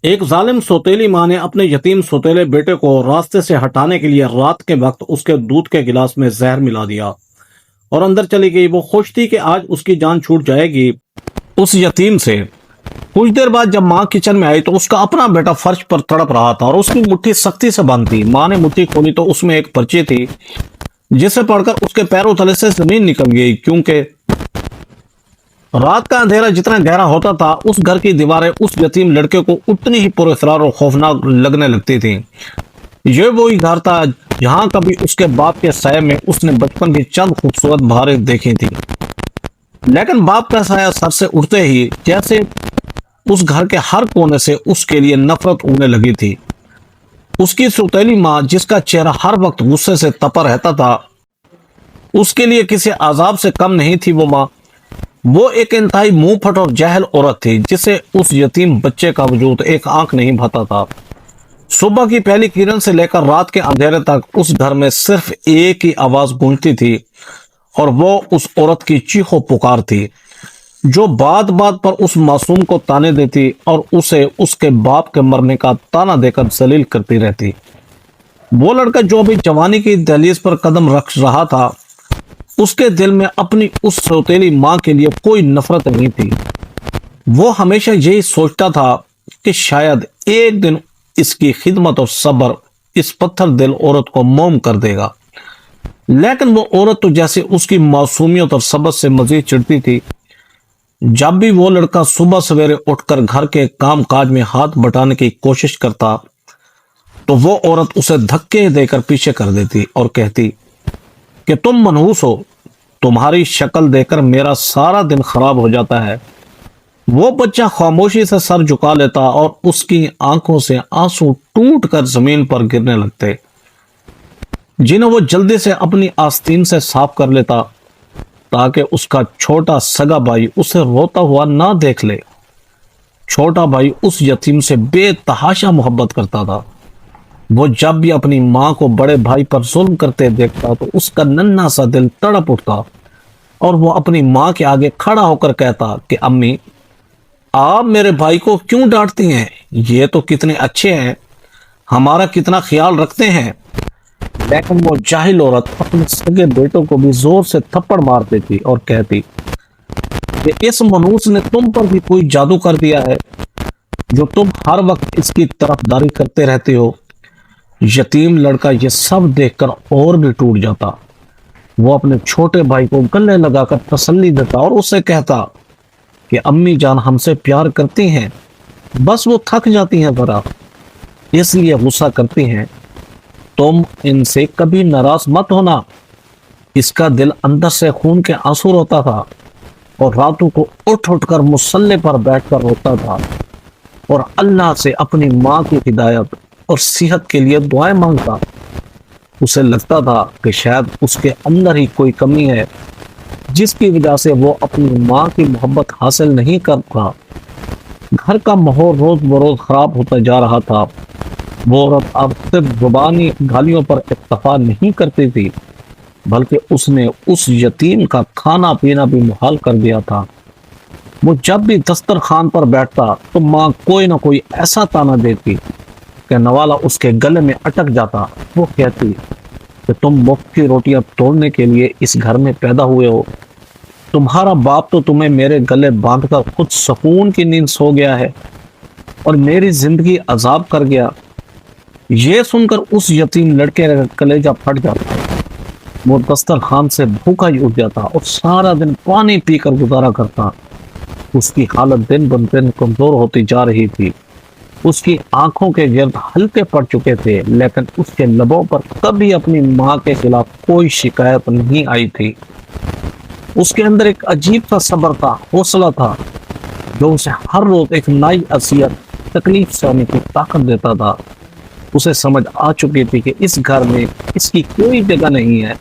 ایک ظالم سوتیلی ماں نے اپنے یتیم سوتیلے بیٹے کو راستے سے ہٹانے کے لیے رات کے وقت اس کے دودھ کے گلاس میں زہر ملا دیا اور اندر چلی گئی۔ وہ خوش تھی کہ آج اس کی جان چھوٹ جائے گی اس یتیم سے۔ کچھ دیر بعد جب ماں کچن میں آئی تو اس کا اپنا بیٹا فرش پر تڑپ رہا تھا اور اس کی مٹھی سختی سے بند تھی۔ ماں نے مٹھی کھولی تو اس میں ایک پرچی تھی جسے پڑھ کر اس کے پیروں تلے سے زمین نکل گئی، کیونکہ رات کا اندھیرا جتنا گہرا ہوتا تھا اس گھر کی دیواریں اس یتیم لڑکے کو اتنی ہی پراسرار اور خوفناک لگنے لگتی تھیں۔ یہ وہی گھر تھا جہاں کبھی اس کے باپ کے سائے میں اس نے بچپن کی چند خوبصورت بہاریں دیکھی تھی، لیکن باپ کا سایہ سر سے اٹھتے ہی جیسے اس گھر کے ہر کونے سے اس کے لیے نفرت اگنے لگی تھی۔ اس کی سوتیلی ماں، جس کا چہرہ ہر وقت غصے سے تپا رہتا تھا، اس کے لیے کسی عذاب سے کم نہیں تھی۔ وہ ماں، وہ ایک انتہائی منہ پھٹ اور جاہل عورت تھی جسے اس یتیم بچے کا وجود ایک آنکھ نہیں بھاتا تھا۔ صبح کی پہلی کرن سے لے کر رات کے اندھیرے تک اس گھر میں صرف ایک ہی آواز گونجتی تھی، اور وہ اس عورت کی چیخ و پکار تھی جو بات بات پر اس معصوم کو تانے دیتی اور اسے اس کے باپ کے مرنے کا تانا دے کر ذلیل کرتی رہتی۔ وہ لڑکا جو ابھی جوانی کی دہلیز پر قدم رکھ رہا تھا، اس کے دل میں اپنی اس سوتیلی ماں کے لیے کوئی نفرت نہیں تھی۔ وہ ہمیشہ یہی سوچتا تھا کہ شاید ایک دن اس کی خدمت اور صبر اس پتھر دل عورت کو موم کر دے گا، لیکن وہ عورت تو جیسے اس کی معصومیت اور صبر سے مزید چڑھتی تھی۔ جب بھی وہ لڑکا صبح سویرے اٹھ کر گھر کے کام کاج میں ہاتھ بٹانے کی کوشش کرتا تو وہ عورت اسے دھکے دے کر پیچھے کر دیتی اور کہتی کہ تم منحوس ہو، تمہاری شکل دیکھ کر میرا سارا دن خراب ہو جاتا ہے۔ وہ بچہ خاموشی سے سر جھکا لیتا اور اس کی آنکھوں سے آنسو ٹوٹ کر زمین پر گرنے لگتے، جنہیں وہ جلدی سے اپنی آستین سے صاف کر لیتا تاکہ اس کا چھوٹا سگا بھائی اسے روتا ہوا نہ دیکھ لے۔ چھوٹا بھائی اس یتیم سے بے تحاشا محبت کرتا تھا۔ وہ جب بھی اپنی ماں کو بڑے بھائی پر ظلم کرتے دیکھتا تو اس کا ننھا سا دل تڑپ اٹھتا اور وہ اپنی ماں کے آگے کھڑا ہو کر کہتا کہ امی، آپ میرے بھائی کو کیوں ڈانٹتی ہیں؟ یہ تو کتنے اچھے ہیں، ہمارا کتنا خیال رکھتے ہیں۔ لیکن وہ جاہل عورت اپنے سگے بیٹوں کو بھی زور سے تھپڑ مار دیتی اور کہتی کہ اس منحوس نے تم پر بھی کوئی جادو کر دیا ہے جو تم ہر وقت اس کی طرفداری کرتے رہتے ہو۔ یتیم لڑکا یہ سب دیکھ کر اور بھی ٹوٹ جاتا۔ وہ اپنے چھوٹے بھائی کو گلے لگا کر تسلی دیتا اور اسے کہتا کہ امی جان ہم سے پیار کرتی ہیں، بس وہ تھک جاتی ہیں ذرا، اس لیے غصہ کرتی ہیں۔ تم ان سے کبھی ناراض مت ہونا۔ اس کا دل اندر سے خون کے آنسو روتا تھا اور راتوں کو اٹھ اٹھ کر مصلے پر بیٹھ کر روتا تھا اور اللہ سے اپنی ماں کی ہدایت اور صحت کے لیے دعائیں مانگتا۔ اسے لگتا تھا کہ شاید اس کے اندر ہی کوئی کمی ہے جس کی وجہ سے وہ اپنی ماں کی محبت حاصل نہیں کر پا۔ گھر کا ماحول روز بروز خراب ہوتا جا رہا تھا۔ وہ عورت اب صرف زبانی گالیوں پر اکتفا نہیں کرتی تھی، بلکہ اس نے اس یتیم کا کھانا پینا بھی محال کر دیا تھا۔ وہ جب بھی دسترخوان پر بیٹھتا تو ماں کوئی نہ کوئی ایسا تانا دیتی کہ نوالا اس کے گلے میں اٹک جاتا۔ وہ کہتی کہ تم مفت کی روٹیاں توڑنے کے لیے اس گھر میں پیدا ہوئے ہو، تمہارا باپ تو تمہیں میرے گلے باندھ کر خود سکون کی نیند سو گیا ہے اور میری زندگی عذاب کر گیا۔ یہ سن کر اس یتیم لڑکے کا کلیجہ پھٹ جاتا۔ وہ دسترخوان سے بھوکا ہی اٹھ جاتا اور سارا دن پانی پی کر گزارا کرتا۔ اس کی حالت دن بہ دن کمزور ہوتی جا رہی تھی۔ اس کی آنکھوں کے گرد ہلکے پڑ چکے تھے، لیکن اس کے لبوں پر کبھی اپنی ماں کے خلاف کوئی شکایت نہیں آئی تھی۔ اس کے اندر ایک عجیب سا صبر تھا، حوصلہ تھا، جو اسے ہر روز ایک نئی اذیت، تکلیف سہنے کی طاقت دیتا تھا۔ اسے سمجھ آ چکی تھی کہ اس گھر میں اس کی کوئی جگہ نہیں ہے،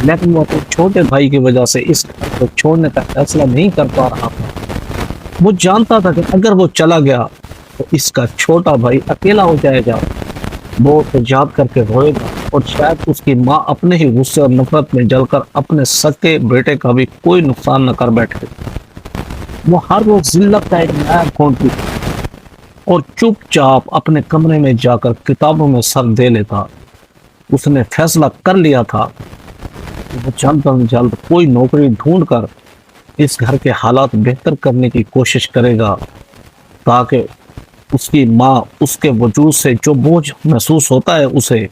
لیکن وہ اپنے چھوٹے بھائی کی وجہ سے اس گھر کو چھوڑنے کا فیصلہ نہیں کر پا رہا تھا۔ وہ جانتا تھا کہ اگر وہ چلا گیا تو اس کا چھوٹا بھائی اکیلا ہو جائے گا، وہ فریاد کر کے روئے گا اور شاید اس کی ماں اپنے ہی غصے اور نفرت میں جل کر اپنے سکے بیٹے کا بھی کوئی نقصان نہ کر بیٹھے۔ وہ ہر روز ذلت کا ایک نیا ڈھونڈتی تھی، اور چپ چاپ اپنے کمرے میں جا کر کتابوں میں سر دے لیتا۔ اس نے فیصلہ کر لیا تھا کہ وہ جلد از جلد کوئی نوکری ڈھونڈ کر اس گھر کے حالات بہتر کرنے کی کوشش کرے گا، تاکہ اس کی ماں اس کے وجود سے جو بوجھ محسوس ہوتا ہے اسے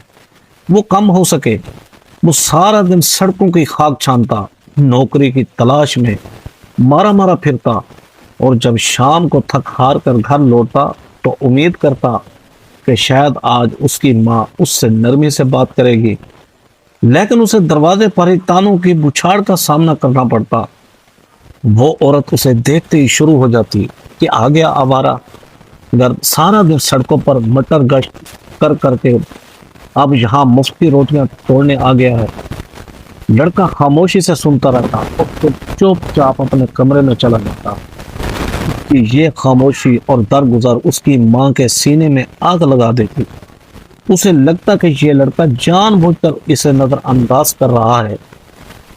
وہ کم ہو سکے۔ وہ سارا دن سڑکوں کی خاک چھانتا، نوکری کی تلاش میں مارا مارا پھرتا، اور جب شام کو تھک ہار کر گھر لوٹتا تو امید کرتا کہ شاید آج اس کی ماں اس سے نرمی سے بات کرے گی، لیکن اسے دروازے پر ہی تانوں کی بچھاڑ کا سامنا کرنا پڑتا۔ وہ عورت اسے دیکھتے ہی شروع ہو جاتی کہ آ گیا آوارہ گرد، سارا دن سڑکوں پر مٹر گشت کر کر کے اب یہاں مفتی روٹیاں توڑنے آ گیا ہے۔ لڑکا خاموشی سے سنتا رہتا اور پھر چپ چاپ اپنے کمرے میں چلا جاتا۔ اس کی یہ خاموشی اور درگزر اس کی ماں کے سینے میں آگ لگا دیتی۔ اسے لگتا کہ یہ لڑکا جان بوجھ کر اسے نظر انداز کر رہا ہے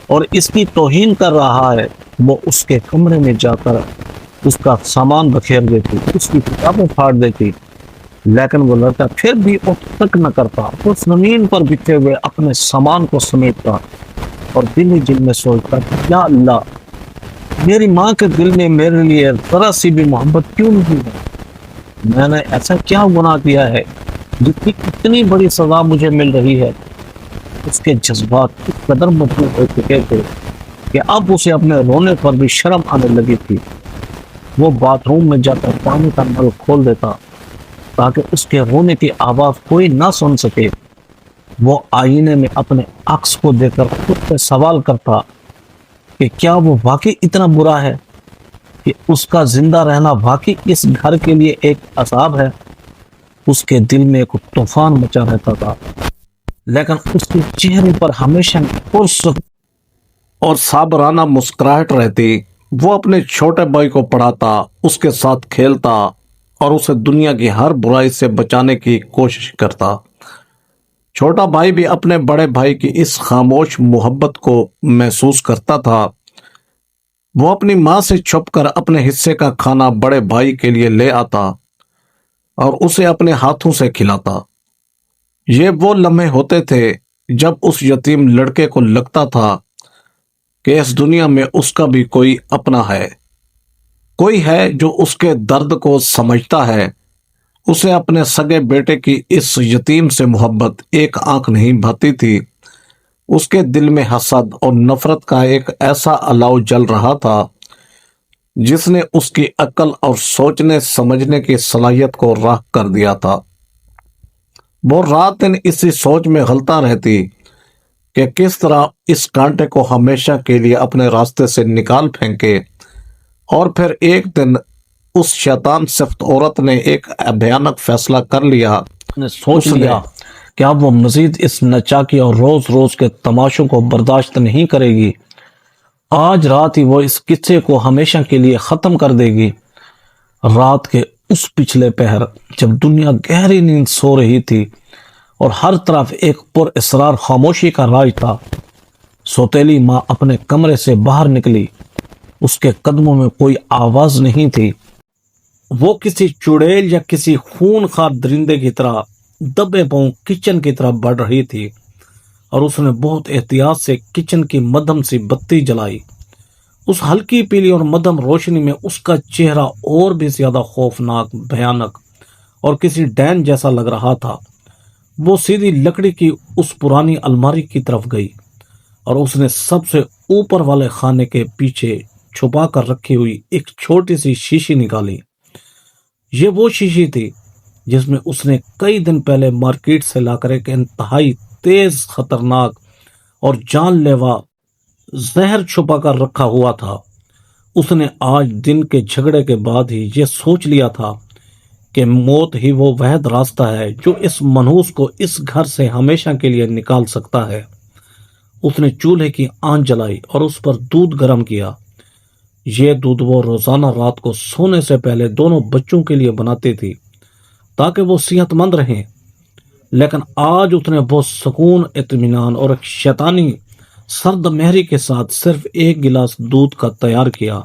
اور اس کی توہین کر رہا ہے۔ وہ اس کے کمرے میں جا کر اس کا سامان بکھیر دیتی، اس کی کتابیں پھاڑ دیتی، لیکن وہ لڑکا پھر بھی اٹھ تک نہ کرتا۔ وہ زمین پر بکھرے ہوئے اپنے سامان کو سمیٹتا اور دل ہی دل میں سوچتا کہ یا اللہ، میری ماں کے دل میں میرے لیے ذرا سی بھی محبت کیوں نہیں ہے؟ میں نے ایسا کیا گناہ کیا ہے جس کی اتنی بڑی سزا مجھے مل رہی ہے؟ اس کے جذبات اس قدر مضبوط ہو چکے تھے کہ اب اسے اپنے رونے پر بھی شرم آنے لگی تھی۔ وہ باتھ روم میں جا کر پانی کا نل کھول دیتا تاکہ اس کے رونے کی آواز کوئی نہ سن سکے۔ وہ آئینے میں اپنے عکس کو دیکھ کر خود سے سوال کرتا کہ کیا وہ واقعی اتنا برا ہے کہ اس کا زندہ رہنا واقعی اس گھر کے لیے ایک عذاب ہے؟ اس کے دل میں ایک طوفان مچا رہتا تھا، لیکن اس کے چہرے پر ہمیشہ پرسکون اور صابرانہ مسکراہٹ رہتی۔ وہ اپنے چھوٹے بھائی کو پڑھاتا، اس کے ساتھ کھیلتا اور اسے دنیا کی ہر برائی سے بچانے کی کوشش کرتا۔ چھوٹا بھائی بھی اپنے بڑے بھائی کی اس خاموش محبت کو محسوس کرتا تھا۔ وہ اپنی ماں سے چھپ کر اپنے حصے کا کھانا بڑے بھائی کے لیے لے آتا اور اسے اپنے ہاتھوں سے کھلاتا۔ یہ وہ لمحے ہوتے تھے جب اس یتیم لڑکے کو لگتا تھا کہ اس دنیا میں اس کا بھی کوئی اپنا ہے، کوئی ہے جو اس کے درد کو سمجھتا ہے۔ اسے اپنے سگے بیٹے کی اس یتیم سے محبت ایک آنکھ نہیں بھاتی تھی۔ اس کے دل میں حسد اور نفرت کا ایک ایسا الاؤ جل رہا تھا جس نے اس کی عقل اور سوچنے سمجھنے کی صلاحیت کو راکھ کر دیا تھا۔ وہ رات دن اسی سوچ میں غلطاں رہتی کہ کس طرح اس کانٹے کو ہمیشہ کے لیے اپنے راستے سے نکال پھینکے، اور پھر ایک دن اس شیطان صفت عورت نے ایک بھیانک فیصلہ کر لیا۔ سوچ لیا کہ اب وہ مزید اس نچاکی اور روز روز کے تماشوں کو برداشت نہیں کرے گی۔ آج رات ہی وہ اس قصے کو ہمیشہ کے لیے ختم کر دے گی۔ رات کے اس پچھلے پہر جب دنیا گہری نیند سو رہی تھی اور ہر طرف ایک پر اسرار خاموشی کا راج تھا، سوتیلی ماں اپنے کمرے سے باہر نکلی۔ اس کے قدموں میں کوئی آواز نہیں تھی۔ وہ کسی چڑیل یا کسی خونخوار درندے کی طرح دبے پاؤں کچن کی طرف بڑھ رہی تھی، اور اس نے بہت احتیاط سے کچن کی مدھم سی بتی جلائی۔ اس ہلکی پیلی اور مدھم روشنی میں اس کا چہرہ اور بھی زیادہ خوفناک، بھیانک اور کسی ڈین جیسا لگ رہا تھا۔ وہ سیدھی لکڑی کی اس پرانی الماری کی طرف گئی اور اس نے سب سے اوپر والے خانے کے پیچھے چھپا کر رکھی ہوئی ایک چھوٹی سی شیشی نکالی۔ یہ وہ شیشی تھی جس میں اس نے کئی دن پہلے مارکیٹ سے لا کر ایک انتہائی تیز، خطرناک اور جان لیوا زہر چھپا کر رکھا ہوا تھا۔ اس نے آج دن کے جھگڑے کے بعد ہی یہ سوچ لیا تھا کہ موت ہی وہ واحد راستہ ہے جو اس منحوس کو اس گھر سے ہمیشہ کے لیے نکال سکتا ہے۔ اس نے چولہے کی آنچ جلائی اور اس پر دودھ گرم کیا۔ یہ دودھ وہ روزانہ رات کو سونے سے پہلے دونوں بچوں کے لیے بناتی تھی تاکہ وہ صحت مند رہیں، لیکن آج اس نے بہت سکون، اطمینان اور ایک شیطانی سرد مہری کے ساتھ صرف ایک گلاس دودھ کا تیار کیا۔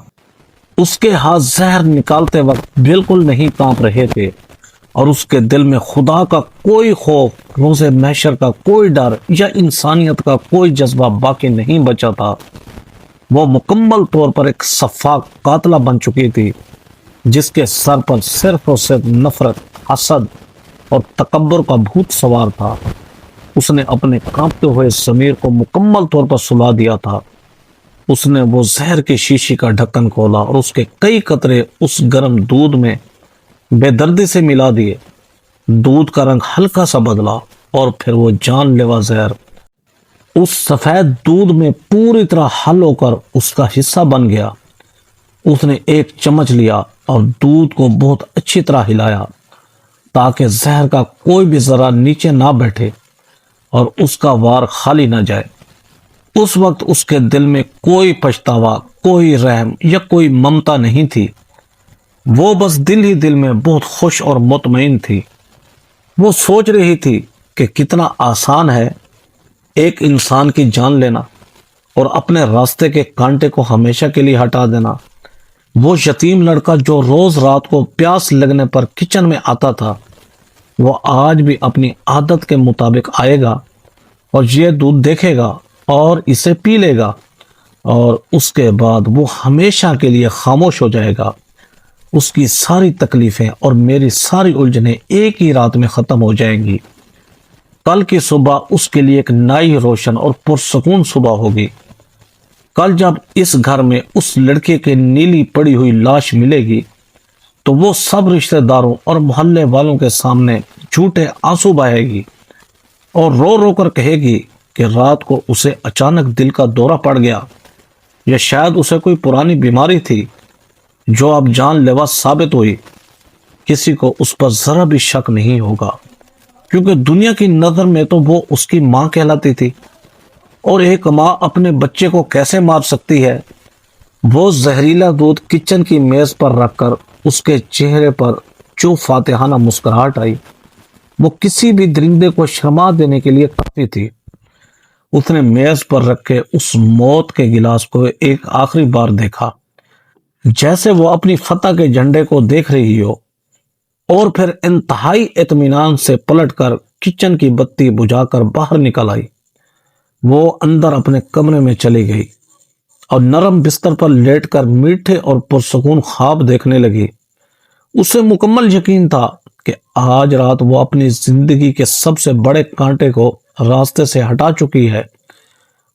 اس کے ہاتھ زہر نکالتے وقت بالکل نہیں کانپ رہے تھے اور اس کے دل میں خدا کا کوئی خوف، روز محشر کا کوئی ڈر یا انسانیت کا کوئی جذبہ باقی نہیں بچا تھا۔ وہ مکمل طور پر ایک سفاک قاتلہ بن چکی تھی، جس کے سر پر صرف اور صرف نفرت، حسد اور تکبر کا بھوت سوار تھا۔ اس نے اپنے کانپتے ہوئے ضمیر کو مکمل طور پر سلا دیا تھا۔ اس نے وہ زہر کی شیشی کا ڈھکن کھولا اور اس کے کئی قطرے اس گرم دودھ میں بے دردی سے ملا دیے۔ دودھ کا رنگ ہلکا سا بدلا اور پھر وہ جان لیوا زہر اس سفید دودھ میں پوری طرح حل ہو کر اس کا حصہ بن گیا۔ اس نے ایک چمچ لیا اور دودھ کو بہت اچھی طرح ہلایا تاکہ زہر کا کوئی بھی ذرہ نیچے نہ بیٹھے اور اس کا وار خالی نہ جائے۔ اس وقت اس کے دل میں کوئی پچھتاوا، کوئی رحم یا کوئی ممتا نہیں تھی۔ وہ بس دل ہی دل میں بہت خوش اور مطمئن تھی۔ وہ سوچ رہی تھی کہ کتنا آسان ہے ایک انسان کی جان لینا اور اپنے راستے کے کانٹے کو ہمیشہ کے لیے ہٹا دینا۔ وہ یتیم لڑکا جو روز رات کو پیاس لگنے پر کچن میں آتا تھا، وہ آج بھی اپنی عادت کے مطابق آئے گا اور یہ دودھ دیکھے گا اور اسے پی لے گا، اور اس کے بعد وہ ہمیشہ کے لیے خاموش ہو جائے گا۔ اس کی ساری تکلیفیں اور میری ساری الجھنیں ایک ہی رات میں ختم ہو جائیں گی۔ کل کی صبح اس کے لیے ایک نئی روشن اور پرسکون صبح ہوگی۔ کل جب اس گھر میں اس لڑکے کے نیلی پڑی ہوئی لاش ملے گی تو وہ سب رشتہ داروں اور محلے والوں کے سامنے جھوٹے آنسو بہائے گی اور رو رو کر کہے گی کہ رات کو اسے اچانک دل کا دورہ پڑ گیا، یا شاید اسے کوئی پرانی بیماری تھی جو اب جان لیوا ثابت ہوئی۔ کسی کو اس پر ذرا بھی شک نہیں ہوگا، کیونکہ دنیا کی نظر میں تو وہ اس کی ماں کہلاتی تھی، اور ایک ماں اپنے بچے کو کیسے مار سکتی ہے؟ وہ زہریلا دودھ کچن کی میز پر رکھ کر اس کے چہرے پر جو فاتحانہ مسکراہٹ آئی، وہ کسی بھی درندے کو شرما دینے کے لیے کافی تھی۔ اس نے میز پر رکھے اس موت کے گلاس کو ایک آخری بار دیکھا، جیسے وہ اپنی فتح کے جھنڈے کو دیکھ رہی ہو، اور پھر انتہائی اطمینان سے پلٹ کر کچن کی بتی بجھا کر باہر نکل آئی۔ وہ اندر اپنے کمرے میں چلی گئی اور نرم بستر پر لیٹ کر میٹھے اور پرسکون خواب دیکھنے لگی۔ اسے مکمل یقین تھا کہ آج رات وہ اپنی زندگی کے سب سے بڑے کانٹے کو راستے سے ہٹا چکی ہے،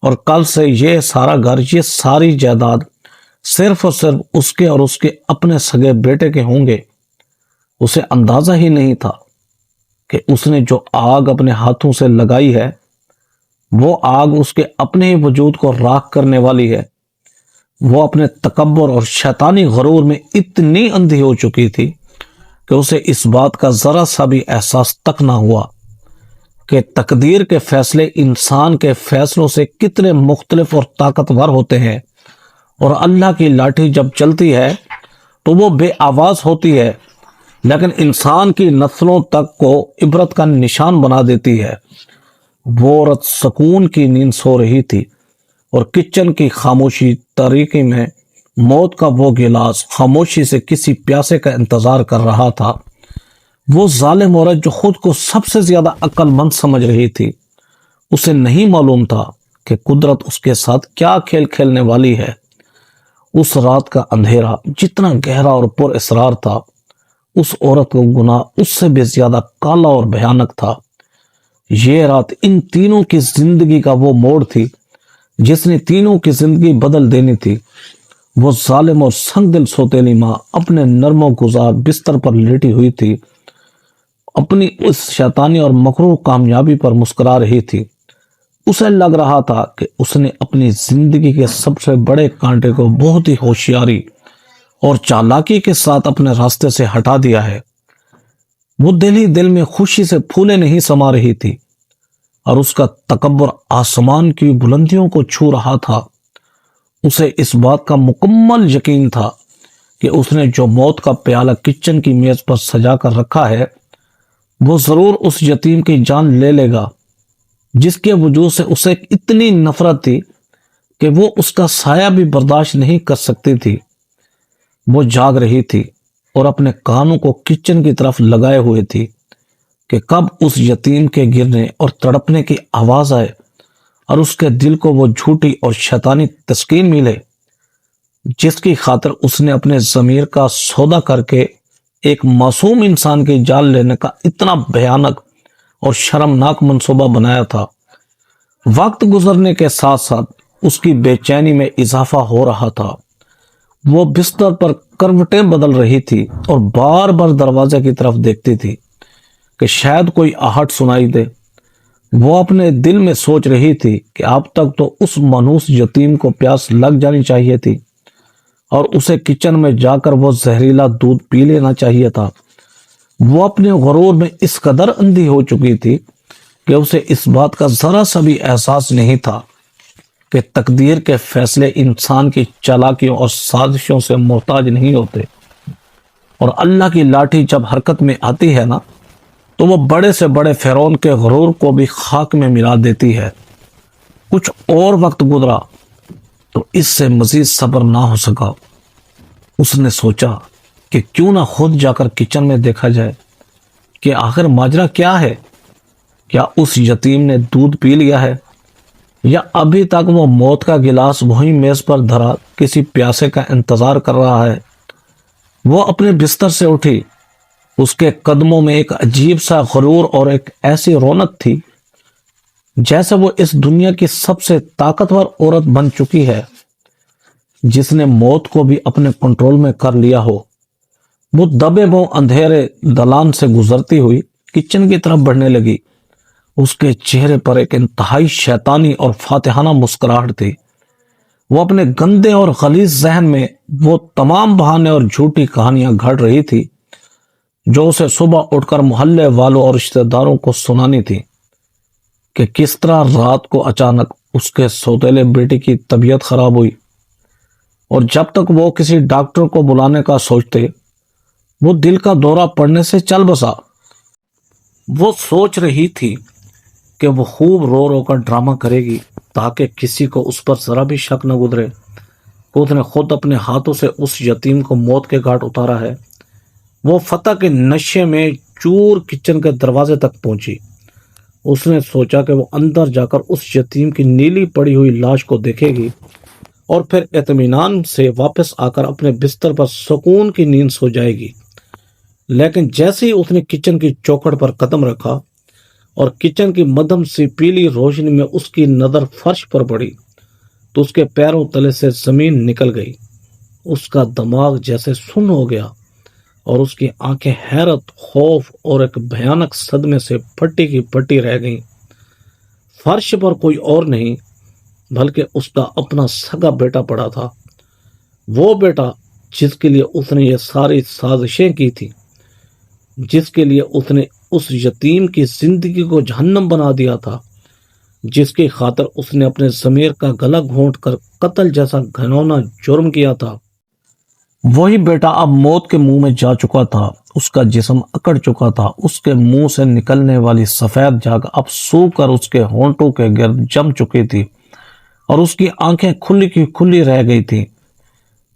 اور کل سے یہ سارا گھر، یہ ساری جائیداد صرف اور صرف اس کے اور اس کے اپنے سگے بیٹے کے ہوں گے۔ اسے اندازہ ہی نہیں تھا کہ اس نے جو آگ اپنے ہاتھوں سے لگائی ہے، وہ آگ اس کے اپنے ہی وجود کو راکھ کرنے والی ہے۔ وہ اپنے تکبر اور شیطانی غرور میں اتنی اندھی ہو چکی تھی کہ اسے اس بات کا ذرا سا بھی احساس تک نہ ہوا کہ تقدیر کے فیصلے انسان کے فیصلوں سے کتنے مختلف اور طاقتور ہوتے ہیں، اور اللہ کی لاٹھی جب چلتی ہے تو وہ بے آواز ہوتی ہے، لیکن انسان کی نسلوں تک کو عبرت کا نشان بنا دیتی ہے۔ وہ عورت سکون کی نیند سو رہی تھی اور کچن کی خاموشی تاریکی میں موت کا وہ گلاس خاموشی سے کسی پیاسے کا انتظار کر رہا تھا۔ وہ ظالم عورت جو خود کو سب سے زیادہ عقل مند سمجھ رہی تھی، اسے نہیں معلوم تھا کہ قدرت اس کے ساتھ کیا کھیل کھیلنے والی ہے۔ اس رات کا اندھیرا جتنا گہرا اور پر اسرار تھا، اس عورت کو گناہ اس سے بھی زیادہ کالا اور بھیانک تھا۔ یہ رات ان تینوں کی زندگی کا وہ موڑ تھی جس نے تینوں کی زندگی بدل دینی تھی۔ وہ ظالم اور سنگ دل سوتیلی ماں اپنے نرم و گزار بستر پر لیٹی ہوئی تھی، اپنی اس شیطانی اور مکروہ کامیابی پر مسکرا رہی تھی۔ اسے لگ رہا تھا کہ اس نے اپنی زندگی کے سب سے بڑے کانٹے کو بہت ہی ہوشیاری اور چالاکی کے ساتھ اپنے راستے سے ہٹا دیا ہے۔ وہ دل ہی دل میں خوشی سے پھولے نہیں سما رہی تھی، اور اس کا تکبر آسمان کی بلندیوں کو چھو رہا تھا۔ اسے اس بات کا مکمل یقین تھا کہ اس نے جو موت کا پیالہ کچن کی میز پر سجا کر رکھا ہے، وہ ضرور اس یتیم کی جان لے لے گا جس کے وجود سے اسے اتنی نفرت تھی کہ وہ اس کا سایہ بھی برداشت نہیں کر سکتی تھی۔ وہ جاگ رہی تھی اور اپنے کانوں کو کچن کی طرف لگائے ہوئے تھی کہ کب اس یتیم کے گرنے اور تڑپنے کی آواز آئے اور اس کے دل کو وہ جھوٹی اور شیطانی تسکین ملے جس کی خاطر اس نے اپنے ضمیر کا سودا کر کے ایک معصوم انسان کی جان لینے کا اتنا بھیانک اور شرمناک منصوبہ بنایا تھا۔ وقت گزرنے کے ساتھ ساتھ اس کی بے چینی میں اضافہ ہو رہا تھا۔ وہ بستر پر کروٹیں بدل رہی تھی اور بار بار دروازے کی طرف دیکھتی تھی کہ شاید کوئی آہٹ سنائی دے۔ وہ اپنے دل میں سوچ رہی تھی کہ اب تک تو اس منحوس یتیم کو پیاس لگ جانی چاہیے تھی اور اسے کچن میں جا کر وہ زہریلا دودھ پی لینا چاہیے تھا۔ وہ اپنے غرور میں اس قدر اندھی ہو چکی تھی کہ اسے اس بات کا ذرا سا بھی احساس نہیں تھا کہ تقدیر کے فیصلے انسان کی چالاکیوں اور سازشوں سے محتاج نہیں ہوتے، اور اللہ کی لاٹھی جب حرکت میں آتی ہے نا تو وہ بڑے سے بڑے فرعون کے غرور کو بھی خاک میں ملا دیتی ہے۔ کچھ اور وقت گزرا تو اس سے مزید صبر نہ ہو سکا۔ اس نے سوچا کہ کیوں نہ خود جا کر کچن میں دیکھا جائے کہ آخر ماجرا کیا ہے۔ کیا اس یتیم نے دودھ پی لیا ہے یا ابھی تک وہ موت کا گلاس وہی میز پر دھرا کسی پیاسے کا انتظار کر رہا ہے۔ وہ اپنے بستر سے اٹھی۔ اس کے قدموں میں ایک عجیب سا غرور اور ایک ایسی رونق تھی جیسے وہ اس دنیا کی سب سے طاقتور عورت بن چکی ہے جس نے موت کو بھی اپنے کنٹرول میں کر لیا ہو۔ وہ دبے وہ اندھیرے دلان سے گزرتی ہوئی کچن کی طرف بڑھنے لگی۔ اس کے چہرے پر ایک انتہائی شیطانی اور فاتحانہ مسکراہٹ تھی۔ وہ اپنے گندے اور غلیظ ذہن میں وہ تمام بہانے اور جھوٹی کہانیاں گھڑ رہی تھی جو اسے صبح اٹھ کر محلے والوں اور رشتہ داروں کو سنانی تھی کہ کس طرح رات کو اچانک اس کے سوتیلے بیٹے کی طبیعت خراب ہوئی، اور جب تک وہ کسی ڈاکٹر کو بلانے کا سوچتے وہ دل کا دورہ پڑنے سے چل بسا۔ وہ سوچ رہی تھی کہ وہ خوب رو رو کر ڈرامہ کرے گی تاکہ کسی کو اس پر ذرا بھی شک نہ گزرے کہ اس نے خود اپنے ہاتھوں سے اس یتیم کو موت کے گھاٹ اتارا ہے۔ وہ فتح کے نشے میں چور کچن کے دروازے تک پہنچی۔ اس نے سوچا کہ وہ اندر جا کر اس یتیم کی نیلی پڑی ہوئی لاش کو دیکھے گی اور پھر اطمینان سے واپس آ کر اپنے بستر پر سکون کی نیند سو جائے گی۔ لیکن جیسے ہی اس نے کچن کی چوکھٹ پر قدم رکھا اور کچن کی مدھم سی پیلی روشنی میں اس کی نظر فرش پر پڑی تو اس کے پیروں تلے سے زمین نکل گئی۔ اس کا دماغ جیسے سن ہو گیا اور اس کی آنکھیں حیرت، خوف اور ایک بھیانک صدمے سے پھٹی کی پھٹی رہ گئیں۔ فرش پر کوئی اور نہیں بلکہ اس کا اپنا سگا بیٹا پڑا تھا، وہ بیٹا جس کے لیے اس نے یہ ساری سازشیں کی تھی، جس کے لیے اس نے اس یتیم کی زندگی کو جہنم بنا دیا تھا، جس کی خاطر اس نے اپنے ضمیر کا گلا گھونٹ کر قتل جیسا گھنونا جرم کیا تھا۔ وہی بیٹا اب موت کے منہ میں جا چکا تھا۔ اس کا جسم اکڑ چکا تھا۔ اس کے منہ سے نکلنے والی سفید جھاگ اب سوکھ کر اس کے ہونٹوں کے گرد جم چکی تھی اور اس کی آنکھیں کھلی کی کھلی رہ گئی تھی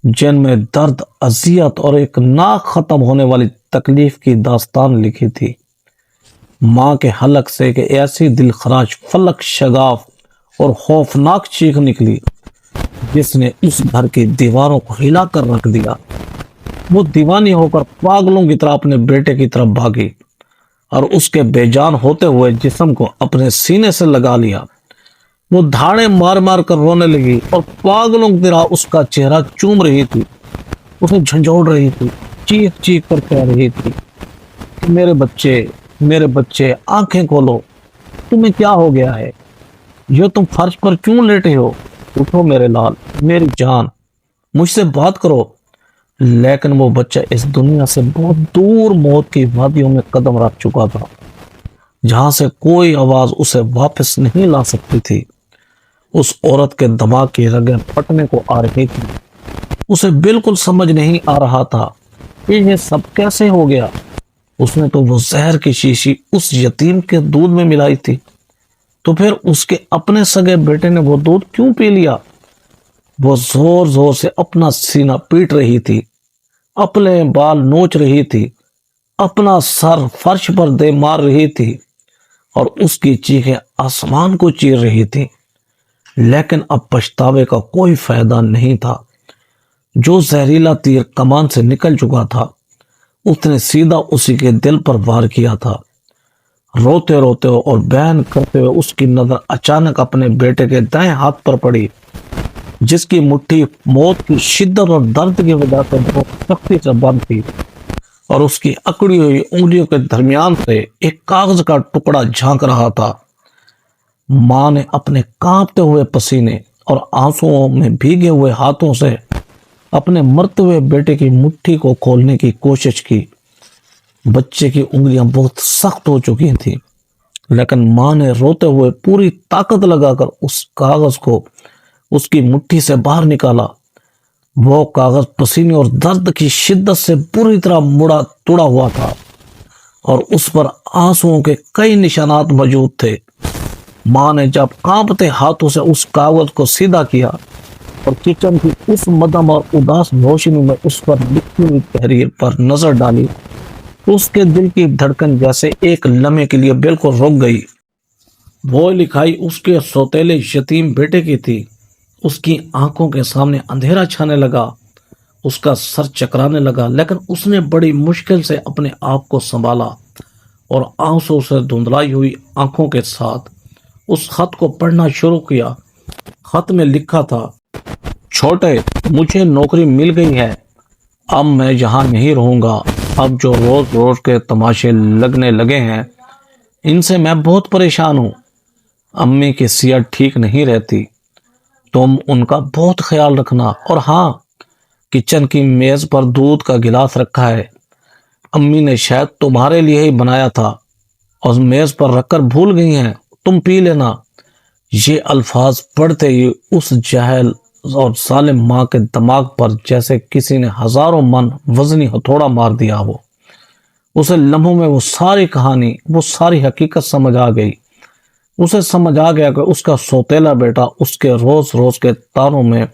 جن میں درد، اذیت اور ایک نہ ختم ہونے والی تکلیف کی داستان لکھی تھی۔ ماں کے حلق سے ایک ایسی دل خراش، فلک شگاف اور خوفناک چیخ نکلی جس نے اس گھر کی دیواروں کو ہلا کر رکھ دیا۔ وہ دیوانی ہو کر پاگلوں کی طرح اپنے بیٹے کی طرف بھاگی اور اس کے بے جان ہوتے ہوئے جسم کو اپنے سینے سے لگا لیا۔ وہ دھاڑے مار مار کر رونے لگی اور پاگلوں کی طرح اس کا چہرہ چوم رہی تھی، اسے جھنجھوڑ رہی تھی، چیخ چیخ کر کہہ رہی تھی کہ میرے بچے آنکھیں کھولو، تمہیں کیا ہو گیا ہے؟ یہ تم فرش پر کیوں لیٹے ہو؟ اٹھو میرے لال، میری جان، مجھ سے بات کرو۔ لیکن وہ بچہ اس دنیا سے بہت دور موت کی وادیوں میں قدم رکھ چکا تھا جہاں سے کوئی آواز اسے واپس نہیں لا سکتی تھی۔ اس عورت کے دماغ کی رگیں پھٹنے کو آ رہی تھی۔ اسے بالکل سمجھ نہیں آ رہا تھا کہ یہ سب کیسے ہو گیا۔ اس نے تو وہ زہر کی شیشی اس یتیم کے دودھ میں ملائی تھی، تو پھر اس کے اپنے سگے بیٹے نے وہ دودھ کیوں پی لیا؟ وہ زور زور سے اپنا سینہ پیٹ رہی تھی اپنے بال نوچ رہی تھی، اپنا سر فرش پر دے مار رہی تھی اور اس کی چیخیں آسمان کو چیر رہی تھی۔ لیکن اب پچھتاوے کا کوئی فائدہ نہیں تھا۔ جو زہریلا تیر کمان سے نکل چکا تھا اس نے سیدھا اسی کے دل پر وار کیا تھا۔ روتے روتے اور بیان کرتے ہوئے اس کی نظر اچانک اپنے بیٹے کے دائیں ہاتھ پر پڑی، جس کی مٹھی موت کی شدت اور درد کی وجہ سے بہت سختی سے بند تھی اور اس کی اکڑی ہوئی انگلیوں کے درمیان سے ایک کاغذ کا ٹکڑا جھانک رہا تھا۔ ماں نے اپنے کانپتے ہوئے پسینے اور آنسوؤں میں بھیگے ہوئے ہاتھوں سے اپنے مرتے ہوئے بیٹے کی مٹھی کو کھولنے کی کوشش کی۔ بچے کی انگلیاں بہت سخت ہو چکی تھیں، لیکن ماں نے روتے ہوئے پوری طاقت لگا کر اس کاغذ کو اس کی مٹھی سے باہر نکالا۔ وہ کاغذ پسینے اور درد کی شدت سے پوری طرح مڑا توڑا ہوا تھا اور اس پر آنسوؤں کے کئی نشانات موجود تھے۔ ماں نے جب کانپتے ہاتھوں سے اس کاغذ کو سیدھا کیا اور کچن کی اس مدھم اور اداس روشنی میں اس پر لکھی ہوئی تحریر پر نظر ڈالی تو اس کے دل کی دھڑکن جیسے ایک لمحے کے لیے بالکل رک گئی۔ وہ لکھائی اس کے سوتیلے یتیم بیٹے کی تھی۔ اس کی آنکھوں کے سامنے اندھیرا چھانے لگا، اس کا سر چکرانے لگا، لیکن اس نے بڑی مشکل سے اپنے آپ کو سنبھالا اور آنسوں سے دھندلائی ہوئی آنکھوں کے ساتھ اس خط کو پڑھنا شروع کیا۔ خط میں لکھا تھا، چھوٹے، مجھے نوکری مل گئی ہے، اب میں یہاں نہیں رہوں گا۔ اب جو روز روز کے تماشے لگنے لگے ہیں ان سے میں بہت پریشان ہوں۔ امی کی صحت ٹھیک نہیں رہتی، تم ان کا بہت خیال رکھنا۔ اور ہاں، کچن کی میز پر دودھ کا گلاس رکھا ہے، امی نے شاید تمہارے لیے ہی بنایا تھا اور میز پر رکھ کر بھول گئی ہیں، تم پی لینا۔ یہ الفاظ پڑھتے ہی اس جاہل اور ظالم ماں کے دماغ پر جیسے کسی نے ہزاروں من وزنی ہتھوڑا مار دیا ہو۔ اسے لمحوں میں وہ ساری کہانی، وہ ساری حقیقت سمجھ آ گئی۔ اسے سمجھ آ گیا کہ اس کا سوتیلا بیٹا اس کے روز روز کے تانوں میں،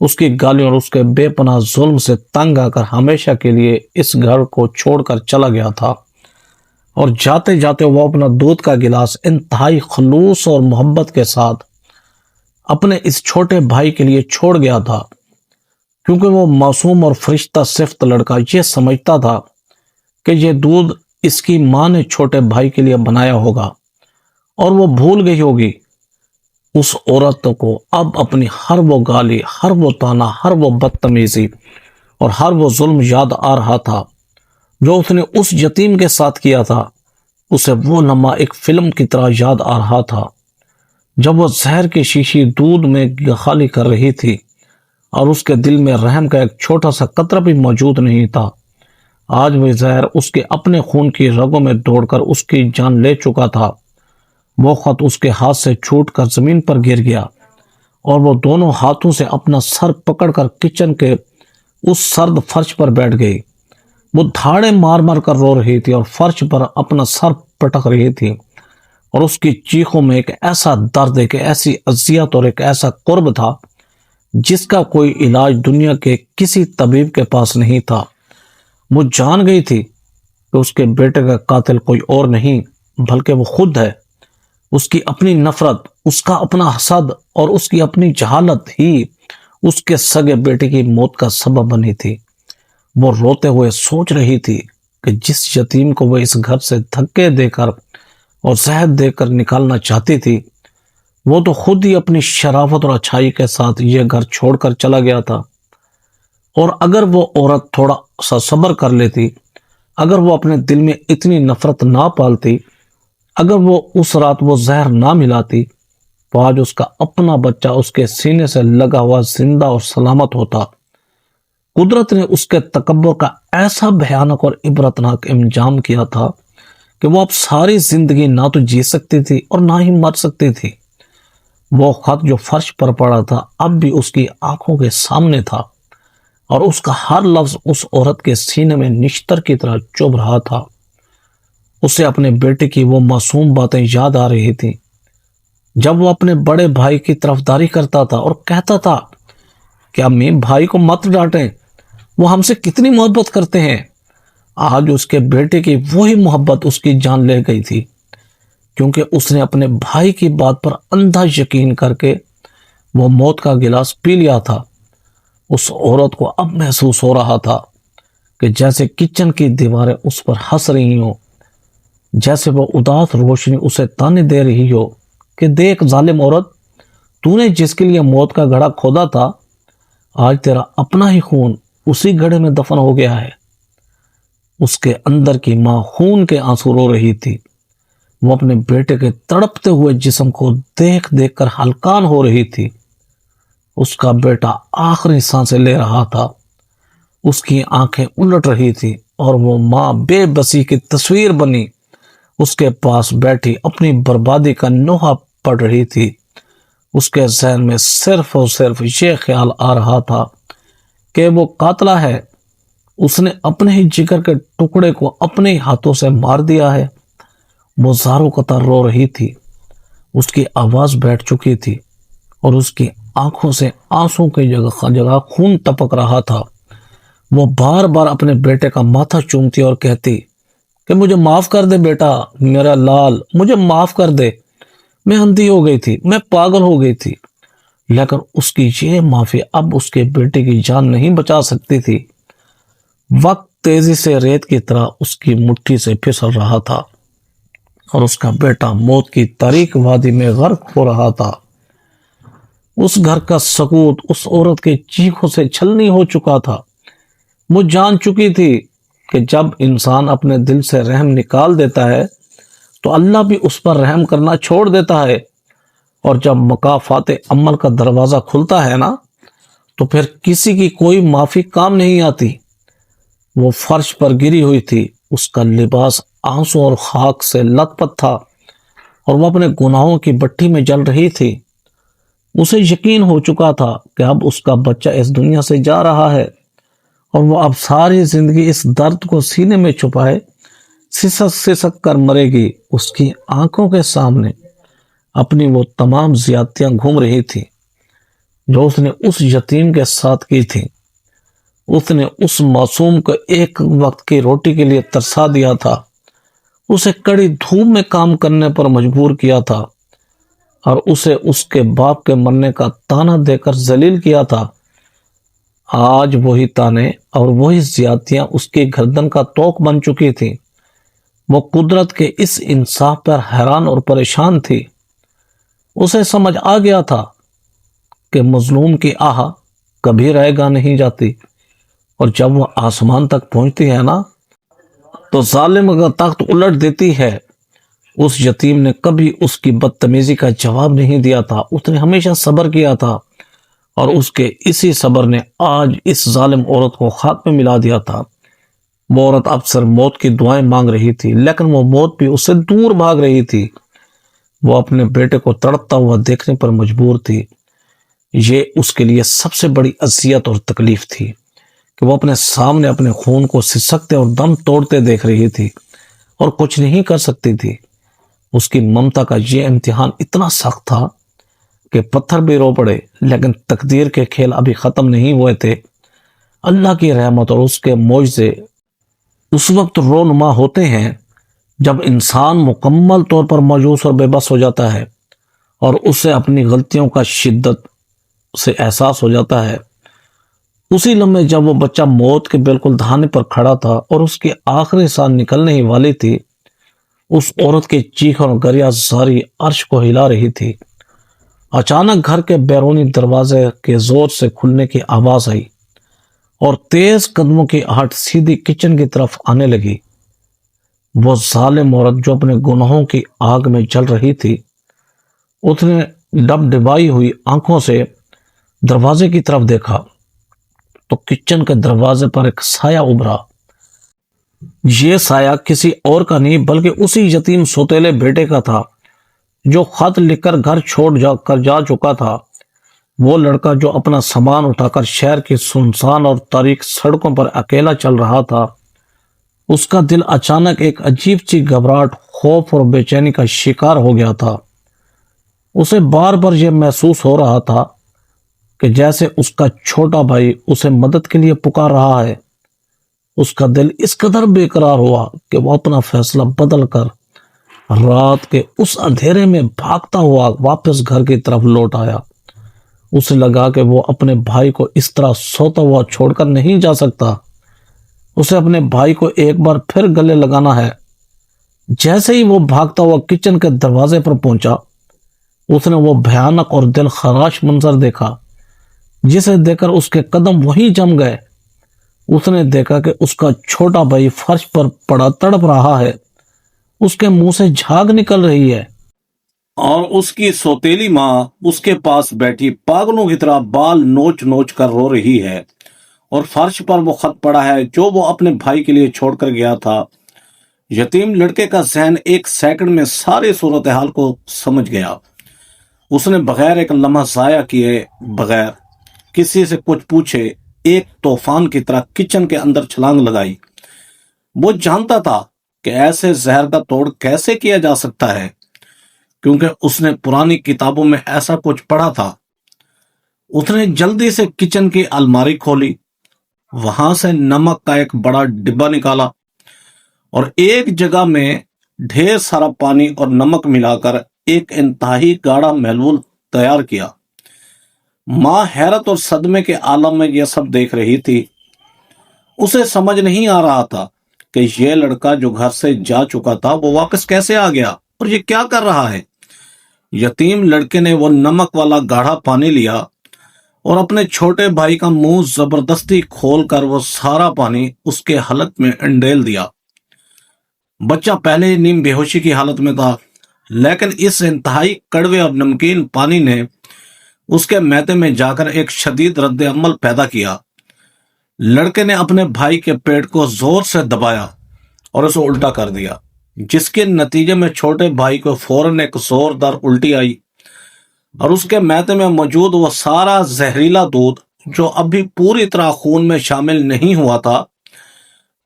اس کی گالیوں اور اس کے بے پناہ ظلم سے تنگ آ کر ہمیشہ کے لیے اس گھر کو چھوڑ کر چلا گیا تھا، اور جاتے جاتے وہ اپنا دودھ کا گلاس انتہائی خلوص اور محبت کے ساتھ اپنے اس چھوٹے بھائی کے لیے چھوڑ گیا تھا، کیونکہ وہ معصوم اور فرشتہ صفت لڑکا یہ سمجھتا تھا کہ یہ دودھ اس کی ماں نے چھوٹے بھائی کے لیے بنایا ہوگا اور وہ بھول گئی ہوگی۔ اس عورت کو اب اپنی ہر وہ گالی، ہر وہ تانا، ہر وہ بدتمیزی اور ہر وہ ظلم یاد آ رہا تھا جو اس نے اس یتیم کے ساتھ کیا تھا۔ اسے وہ لمحہ ایک فلم کی طرح یاد آ رہا تھا جب وہ زہر کی شیشی دودھ میں خالی کر رہی تھی اور اس کے دل میں رحم کا ایک چھوٹا سا قطرہ بھی موجود نہیں تھا۔ آج وہ زہر اس کے اپنے خون کی رگوں میں دوڑ کر اس کی جان لے چکا تھا۔ وہ خط اس کے ہاتھ سے چھوٹ کر زمین پر گر گیا اور وہ دونوں ہاتھوں سے اپنا سر پکڑ کر کچن کے اس سرد فرش پر بیٹھ گئی۔ وہ دھاڑے مار مار کر رو رہی تھی اور فرش پر اپنا سر پٹک رہی تھی، اور اس کی چیخوں میں ایک ایسا درد، ایک ایسی اذیت اور ایک ایسا قرب تھا جس کا کوئی علاج دنیا کے کسی طبیب کے پاس نہیں تھا۔ وہ جان گئی تھی کہ اس کے بیٹے کا قاتل کوئی اور نہیں بلکہ وہ خود ہے۔ اس کی اپنی نفرت، اس کا اپنا حسد اور اس کی اپنی جہالت ہی اس کے سگے بیٹے کی موت کا سبب بنی تھی۔ وہ روتے ہوئے سوچ رہی تھی کہ جس یتیم کو وہ اس گھر سے دھکے دے کر اور زہر دے کر نکالنا چاہتی تھی، وہ تو خود ہی اپنی شرافت اور اچھائی کے ساتھ یہ گھر چھوڑ کر چلا گیا تھا۔ اور اگر وہ عورت تھوڑا سا صبر کر لیتی، اگر وہ اپنے دل میں اتنی نفرت نہ پالتی، اگر وہ اس رات وہ زہر نہ ملاتی، تو آج اس کا اپنا بچہ اس کے سینے سے لگا ہوا زندہ اور سلامت ہوتا۔ قدرت نے اس کے تکبر کا ایسا بھیانک اور عبرتناک انجام کیا تھا کہ وہ اب ساری زندگی نہ تو جی سکتی تھی اور نہ ہی مر سکتی تھی۔ وہ خط جو فرش پر پڑا تھا اب بھی اس کی آنکھوں کے سامنے تھا، اور اس کا ہر لفظ اس عورت کے سینے میں نشتر کی طرح چبھ رہا تھا۔ اسے اپنے بیٹے کی وہ معصوم باتیں یاد آ رہی تھی جب وہ اپنے بڑے بھائی کی طرفداری کرتا تھا اور کہتا تھا کہ امی بھائی کو مت ڈانٹیں، وہ ہم سے کتنی محبت کرتے ہیں۔ آج اس کے بیٹے کی وہی محبت اس کی جان لے گئی تھی، کیونکہ اس نے اپنے بھائی کی بات پر اندھا یقین کر کے وہ موت کا گلاس پی لیا تھا۔ اس عورت کو اب محسوس ہو رہا تھا کہ جیسے کچن کی دیواریں اس پر ہنس رہی ہوں، جیسے وہ اداس روشنی اسے تانے دے رہی ہو کہ دیکھ ظالم عورت، تو نے جس کے لیے موت کا گڑھا کھودا تھا، آج تیرا اپنا ہی خون اسی گڑھے میں دفن ہو گیا ہے۔ اس کے اندر کی ماں خون کے آنسو رو رہی تھی۔ وہ اپنے بیٹے کے تڑپتے ہوئے جسم کو دیکھ دیکھ کر ہلکان ہو رہی تھی۔ اس کا بیٹا آخری سانسیں لے رہا تھا، اس کی آنکھیں الٹ رہی تھی اور وہ ماں بے بسی کی تصویر بنی اس کے پاس بیٹھی اپنی بربادی کا نوحہ پڑھ رہی تھی۔ اس کے ذہن میں صرف اور صرف یہ خیال آ رہا تھا کہ وہ قاتلہ ہے، اس نے اپنے ہی جگر کے ٹکڑے کو اپنے ہی ہاتھوں سے مار دیا ہے۔ وہ زاروں قطار رو رہی تھی، اس کی آواز بیٹھ چکی تھی اور اس کی آنکھوں سے آنسوں کی جگہ خون ٹپک رہا تھا۔ وہ بار بار اپنے بیٹے کا ماتھا چومتی اور کہتی کہ مجھے معاف کر دے بیٹا، میرا لال، مجھے معاف کر دے، میں اندھی ہو گئی تھی، میں پاگل ہو گئی تھی۔ لیکن اس کی یہ معافی اب اس کے بیٹے کی جان نہیں بچا سکتی تھی۔ وقت تیزی سے ریت کی طرح اس کی مٹھی سے پھسل رہا تھا اور اس کا بیٹا موت کی تاریک وادی میں غرق ہو رہا تھا۔ اس گھر کا سکوت اس عورت کے چیخوں سے چھلنی ہو چکا تھا۔ وہ جان چکی تھی کہ جب انسان اپنے دل سے رحم نکال دیتا ہے تو اللہ بھی اس پر رحم کرنا چھوڑ دیتا ہے، اور جب مکافات عمل کا دروازہ کھلتا ہے نا تو پھر کسی کی کوئی معافی کام نہیں آتی۔ وہ فرش پر گری ہوئی تھی، اس کا لباس آنسو اور خاک سے لت پت تھا اور وہ اپنے گناہوں کی بٹھی میں جل رہی تھی۔ اسے یقین ہو چکا تھا کہ اب اس کا بچہ اس دنیا سے جا رہا ہے اور وہ اب ساری زندگی اس درد کو سینے میں چھپائے سسک سسک کر مرے گی۔ اس کی آنکھوں کے سامنے اپنی وہ تمام زیادتیاں گھوم رہی تھی جو اس نے اس یتیم کے ساتھ کی تھی۔ اس نے اس معصوم کو ایک وقت کی روٹی کے لیے ترسا دیا تھا، اسے کڑی دھوپ میں کام کرنے پر مجبور کیا تھا اور اسے اس کے باپ کے مرنے کا تانا دے کر ذلیل کیا تھا۔ آج وہی تانے اور وہی زیادتیاں اس کی گردن کا توق بن چکی تھی۔ وہ قدرت کے اس انصاف پر حیران اور پریشان تھی۔ اسے سمجھ آ گیا تھا کہ مظلوم کی آہ کبھی رہ گا نہیں جاتی، اور جب وہ آسمان تک پہنچتی ہے نا تو ظالم کا تخت الٹ دیتی ہے۔ اس یتیم نے کبھی اس کی بدتمیزی کا جواب نہیں دیا تھا، اس نے ہمیشہ صبر کیا تھا، اور اس کے اسی صبر نے آج اس ظالم عورت کو خاک میں ملا دیا تھا۔ وہ عورت اب صرف موت کی دعائیں مانگ رہی تھی، لیکن وہ موت بھی اس سے دور بھاگ رہی تھی۔ وہ اپنے بیٹے کو تڑپتا ہوا دیکھنے پر مجبور تھی۔ یہ اس کے لیے سب سے بڑی اذیت اور تکلیف تھی کہ وہ اپنے سامنے اپنے خون کو سسکتے اور دم توڑتے دیکھ رہی تھی اور کچھ نہیں کر سکتی تھی۔ اس کی ممتا کا یہ امتحان اتنا سخت تھا کہ پتھر بھی رو پڑے، لیکن تقدیر کے کھیل ابھی ختم نہیں ہوئے تھے۔ اللہ کی رحمت اور اس کے معجزے اس وقت رونما ہوتے ہیں جب انسان مکمل طور پر مایوس اور بے بس ہو جاتا ہے اور اسے اپنی غلطیوں کا شدت سے احساس ہو جاتا ہے۔ اسی لمحے جب وہ بچہ موت کے بالکل دہانے پر کھڑا تھا اور اس کی آخری سانس نکلنے ہی والی تھی، اس عورت کی چیخ اور گریہ زاری عرش کو ہلا رہی تھی۔ اچانک گھر کے بیرونی دروازے کے زور سے کھلنے کی آواز آئی اور تیز قدموں کی آہٹ سیدھی کچن کی طرف آنے لگی۔ وہ ظالم عورت جو اپنے گناہوں کی آگ میں جل رہی تھی، اس نے ڈب ڈبائی ہوئی آنکھوں سے دروازے کی طرف دیکھا تو کچن کے دروازے پر ایک سایہ ابھرا۔ یہ سایہ کسی اور کا نہیں بلکہ اسی یتیم سوتیلے بیٹے کا تھا جو خط لکھ کر گھر چھوڑ جا چکا تھا۔ وہ لڑکا جو اپنا سامان اٹھا کر شہر کی سنسان اور تاریک سڑکوں پر اکیلا چل رہا تھا، اس کا دل اچانک ایک عجیب سی گھبراہٹ، خوف اور بے چینی کا شکار ہو گیا تھا۔ اسے بار بار یہ محسوس ہو رہا تھا کہ جیسے اس کا چھوٹا بھائی اسے مدد کے لیے پکار رہا ہے، اس کا دل اس قدر بے قرار ہوا کہ وہ اپنا فیصلہ بدل کر رات کے اس اندھیرے میں بھاگتا ہوا واپس گھر کی طرف لوٹ آیا۔ اسے لگا کہ وہ اپنے بھائی کو اس طرح سوتا ہوا چھوڑ کر نہیں جا سکتا، اسے اپنے بھائی کو ایک بار پھر گلے لگانا ہے۔ جیسے ہی وہ بھاگتا ہوا کچن کے دروازے پر پہنچا، اس نے وہ بھیانک اور دل خراش منظر دیکھا، جسے دیکھ کر اس کے قدم وہیں جم گئے۔ اس نے دیکھا کہ اس کا چھوٹا بھائی فرش پر پڑا تڑپ رہا ہے، اس کے منہ سے جھاگ نکل رہی ہے، اور اس کی سوتیلی ماں اس کے پاس بیٹھی پاگلوں کی طرح بال نوچ نوچ کر رو رہی ہے، اور فرش پر وہ خط پڑا ہے جو وہ اپنے بھائی کے لیے چھوڑ کر گیا تھا۔ یتیم لڑکے کا ذہن ایک سیکنڈ میں ساری صورتحال کو سمجھ گیا۔ اس نے بغیر ایک لمحہ ضائع کیے، بغیر کسی سے کچھ پوچھے، ایک طوفان کی طرح کچن کے اندر چھلانگ لگائی۔ وہ جانتا تھا کہ ایسے زہر کا توڑ کیسے کیا جا سکتا ہے، کیونکہ اس نے پرانی کتابوں میں ایسا کچھ پڑھا تھا۔ اس نے جلدی سے کچن کی الماری کھولی، وہاں سے نمک کا ایک بڑا ڈبہ نکالا، اور ایک جگہ میں ڈھیر سارا پانی اور نمک ملا کر ایک انتہائی گاڑھا محلول تیار کیا۔ ماں حیرت اور صدمے کے عالم میں یہ سب دیکھ رہی تھی۔ اسے سمجھ نہیں آ رہا تھا کہ یہ لڑکا جو گھر سے جا چکا تھا وہ واپس کیسے آ گیا اور یہ کیا کر رہا ہے۔ یتیم لڑکے نے وہ نمک والا گاڑھا پانی لیا اور اپنے چھوٹے بھائی کا منہ زبردستی کھول کر وہ سارا پانی اس کے حلق میں انڈیل دیا۔ بچہ پہلے ہی نیم بے ہوشی کی حالت میں تھا، لیکن اس انتہائی کڑوے اور نمکین پانی نے اس کے معدے میں جا کر ایک شدید رد عمل پیدا کیا۔ لڑکے نے اپنے بھائی کے پیٹ کو زور سے دبایا اور اسے الٹا کر دیا، جس کے نتیجے میں چھوٹے بھائی کو فوراً ایک زوردار الٹی آئی، اور اس کے معدے میں موجود وہ سارا زہریلا دودھ جو ابھی پوری طرح خون میں شامل نہیں ہوا تھا،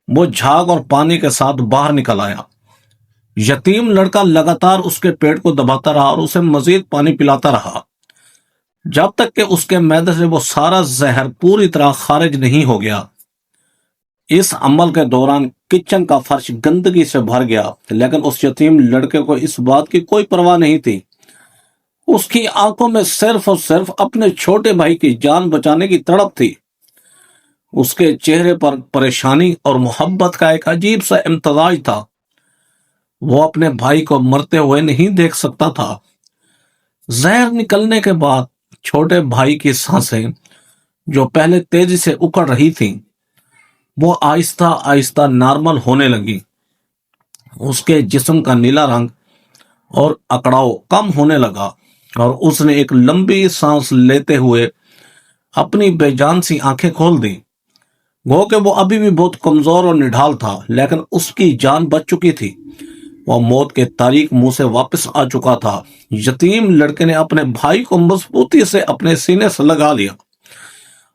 وہ جھاگ اور پانی کے ساتھ باہر نکل آیا۔ یتیم لڑکا لگاتار اس کے پیٹ کو دباتا رہا اور اسے مزید پانی پلاتا رہا، جب تک کہ اس کے معدے سے وہ سارا زہر پوری طرح خارج نہیں ہو گیا۔ اس عمل کے دوران کچن کا فرش گندگی سے بھر گیا، لیکن اس یتیم لڑکے کو اس بات کی کوئی پرواہ نہیں تھی۔ اس کی آنکھوں میں صرف اور صرف اپنے چھوٹے بھائی کی جان بچانے کی تڑپ تھی۔ اس کے چہرے پر پریشانی اور محبت کا ایک عجیب سا امتزاج تھا۔ وہ اپنے بھائی کو مرتے ہوئے نہیں دیکھ سکتا تھا۔ زہر نکلنے کے بعد چھوٹے بھائی کی سانسیں جو پہلے تیزی سے اکڑ رہی تھیں، وہ آہستہ آہستہ نارمل ہونے لگی۔ اس کے جسم کا نیلا رنگ اور اکڑاؤ کم ہونے لگا، اور اس نے ایک لمبی سانس لیتے ہوئے اپنی بے جان سی آنکھیں کھول دی۔ گو کہ وہ ابھی بھی بہت کمزور اور نڈھال تھا، لیکن اس کی جان بچ چکی تھی۔ وہ موت کے تاریک منہ سے واپس آ چکا تھا۔ یتیم لڑکے نے اپنے بھائی کو مضبوطی سے اپنے سینے سے لگا لیا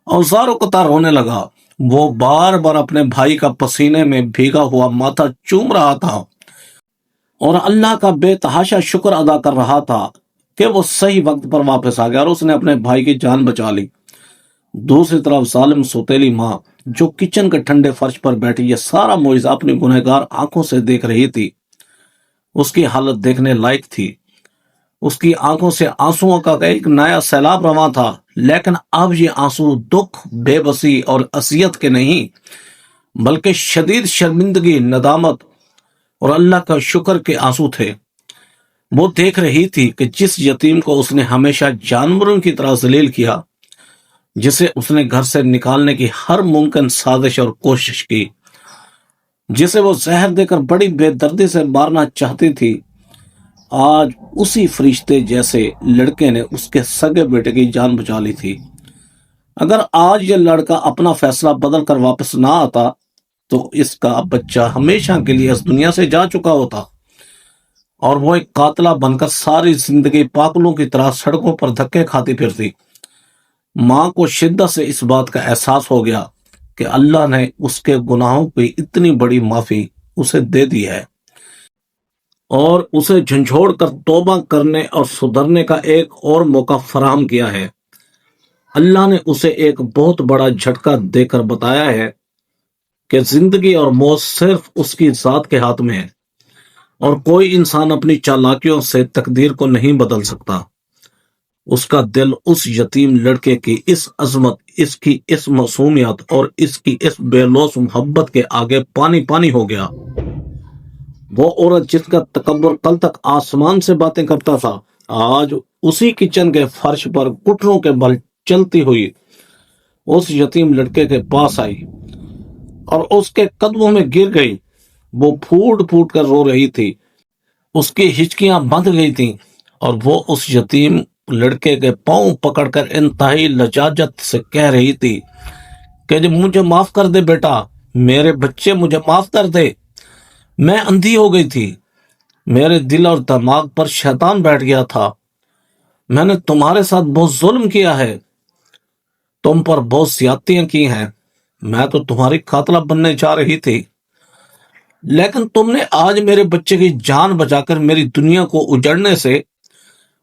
اور زاروں قطار رونے لگا۔ وہ بار بار اپنے بھائی کا پسینے میں بھیگا ہوا ماتھا چوم رہا تھا اور اللہ کا بے تحاشا شکر ادا کر رہا تھا کہ وہ صحیح وقت پر واپس آ گیا اور اس نے اپنے بھائی کی جان بچا لی۔ دوسری طرف ظالم سوتیلی ماں جو کچن کے ٹھنڈے فرش پر بیٹھی یہ سارا معجزہ اپنی گنہگار آنکھوں سے دیکھ رہی تھی۔ اس کی حالت دیکھنے لائق تھی۔ اس کی آنکھوں سے آنسوؤں کا ایک نیا سیلاب رواں تھا، لیکن اب یہ آنسو دکھ، بے بسی اور اذیت کے نہیں، بلکہ شدید شرمندگی، ندامت اور اللہ کا شکر کے آنسو تھے۔ وہ دیکھ رہی تھی کہ جس یتیم کو اس نے ہمیشہ جانوروں کی طرح ذلیل کیا، جسے اس نے گھر سے نکالنے کی ہر ممکن سازش اور کوشش کی، جسے وہ زہر دے کر بڑی بے دردی سے مارنا چاہتی تھی، آج اسی فرشتے جیسے لڑکے نے اس کے سگے بیٹے کی جان بچا لی تھی۔ اگر آج یہ لڑکا اپنا فیصلہ بدل کر واپس نہ آتا تو اس کا بچہ ہمیشہ کے لیے اس دنیا سے جا چکا ہوتا، اور وہ ایک قاتلہ بن کر ساری زندگی پاگلوں کی طرح سڑکوں پر دھکے کھاتی پھرتی۔ ماں کو شدت سے اس بات کا احساس ہو گیا کہ اللہ نے اس کے گناہوں کی اتنی بڑی معافی اسے دے دی ہے، اور اسے جھنجھوڑ کر توبہ کرنے اور سدھرنے کا ایک اور موقع فراہم کیا ہے۔ اللہ نے اسے ایک بہت بڑا جھٹکا دے کر بتایا ہے کہ زندگی اور موت صرف اس کی ذات کے ہاتھ میں ہے اور کوئی انسان اپنی چالاکیوں سے تقدیر کو نہیں بدل سکتا۔ اس کا دل اس یتیم لڑکے کی اس عظمت، اس کی اس معصومیت اور اس کی اس بے لوث محبت کے آگے پانی پانی ہو گیا۔ وہ عورت جس کا تکبر کل تک آسمان سے باتیں کرتا تھا، آج اسی کچن کے فرش پر گھٹنوں کے بل چلتی ہوئی اس یتیم لڑکے کے پاس آئی اور اس کے قدموں میں گر گئی۔ وہ پھوٹ پھوٹ کر رو رہی تھی، اس کی ہچکیاں بندھ گئی تھیں اور وہ اس یتیم لڑکے کے پاؤں پکڑ کر انتہائی لجاجت سے کہہ رہی تھی کہ جب مجھے معاف کر دے بیٹا، میرے بچے مجھے معاف کر دے، میں اندھی ہو گئی تھی، میرے دل اور دماغ پر شیطان بیٹھ گیا تھا، میں نے تمہارے ساتھ بہت ظلم کیا ہے، تم پر بہت زیادتیاں کی ہیں، میں تو تمہاری قاتلہ بننے جا رہی تھی، لیکن تم نے آج میرے بچے کی جان بچا کر میری دنیا کو اجڑنے سے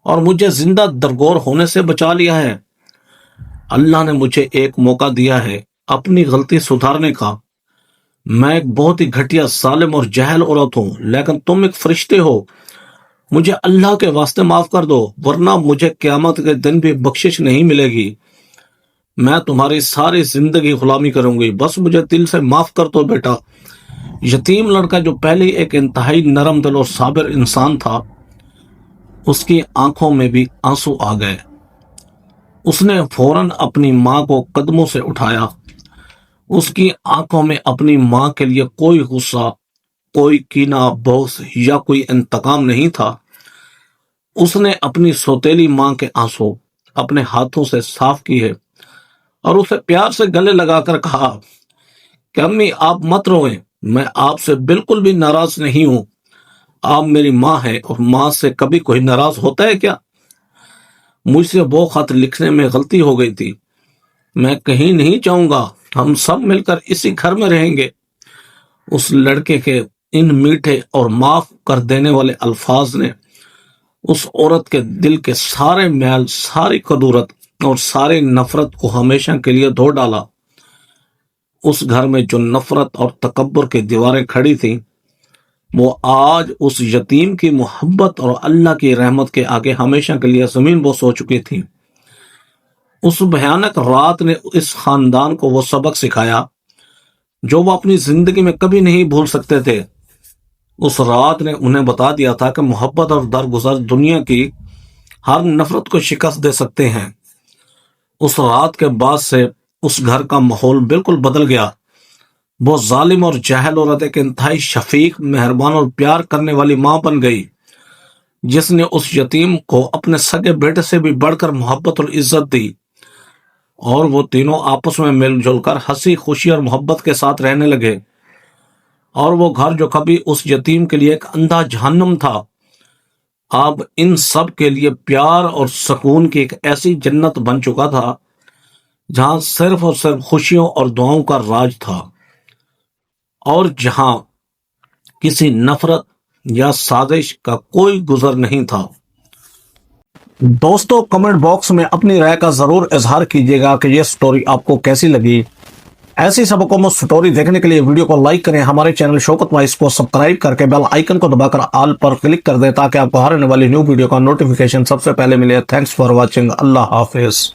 اور مجھے زندہ درگور ہونے سے بچا لیا ہے۔ اللہ نے مجھے ایک موقع دیا ہے اپنی غلطی سدھارنے کا۔ میں ایک بہت ہی گھٹیا، ظالم اور جاہل عورت ہوں، لیکن تم ایک فرشتے ہو، مجھے اللہ کے واسطے معاف کر دو، ورنہ مجھے قیامت کے دن بھی بخشش نہیں ملے گی، میں تمہاری ساری زندگی غلامی کروں گی، بس مجھے دل سے معاف کر دو بیٹا۔ یتیم لڑکا جو پہلے ایک انتہائی نرم دل اور صابر انسان تھا، اس کی آنکھوں میں بھی آنسو آ گئے۔ اس نے فوراً اپنی ماں کو قدموں سے اٹھایا۔ اس کی آنکھوں میں اپنی ماں کے لیے کوئی غصہ، کوئی کینہ، بغض یا کوئی انتقام نہیں تھا۔ اس نے اپنی سوتیلی ماں کے آنسو اپنے ہاتھوں سے صاف کیے اور اسے پیار سے گلے لگا کر کہا کہ امی آپ مت روئیں، میں آپ سے بالکل بھی ناراض نہیں ہوں، آپ میری ماں ہے اور ماں سے کبھی کوئی ناراض ہوتا ہے کیا؟ مجھ سے وہ خط لکھنے میں غلطی ہو گئی تھی، میں کہیں نہیں جاؤں گا، ہم سب مل کر اسی گھر میں رہیں گے۔ اس لڑکے کے ان میٹھے اور معاف کر دینے والے الفاظ نے اس عورت کے دل کے سارے میل، ساری کدورت اور ساری نفرت کو ہمیشہ کے لیے دھو ڈالا۔ اس گھر میں جو نفرت اور تکبر کی دیواریں کھڑی تھیں، وہ آج اس یتیم کی محبت اور اللہ کی رحمت کے آگے ہمیشہ کے لیے زمین بوس ہو چکی تھی۔ اس بھیانک رات نے اس خاندان کو وہ سبق سکھایا جو وہ اپنی زندگی میں کبھی نہیں بھول سکتے تھے۔ اس رات نے انہیں بتا دیا تھا کہ محبت اور درگزر دنیا کی ہر نفرت کو شکست دے سکتے ہیں۔ اس رات کے بعد سے اس گھر کا ماحول بالکل بدل گیا۔ وہ ظالم اور جاہل عورت ایک انتہائی شفیق، مہربان اور پیار کرنے والی ماں بن گئی، جس نے اس یتیم کو اپنے سگے بیٹے سے بھی بڑھ کر محبت اور عزت دی، اور وہ تینوں آپس میں مل جل کر ہنسی خوشی اور محبت کے ساتھ رہنے لگے، اور وہ گھر جو کبھی اس یتیم کے لیے ایک اندھا جہنم تھا، اب ان سب کے لیے پیار اور سکون کی ایک ایسی جنت بن چکا تھا جہاں صرف اور صرف خوشیوں اور دعاؤں کا راج تھا، اور جہاں کسی نفرت یا سازش کا کوئی گزر نہیں تھا۔ دوستو کمنٹ باکس میں اپنی رائے کا ضرور اظہار کیجیے گا کہ یہ سٹوری آپ کو کیسی لگی۔ ایسی سبقوں میں سٹوری دیکھنے کے لیے ویڈیو کو لائک کریں، ہمارے چینل شوکت وائس کو سبسکرائب کر کے بیل آئیکن کو دبا کر آل پر کلک کر دیں تاکہ آپ کو ہر آنے والی نیو ویڈیو کا نوٹیفیکیشن سب سے پہلے ملے۔ تھینکس فار واچنگ، اللہ حافظ۔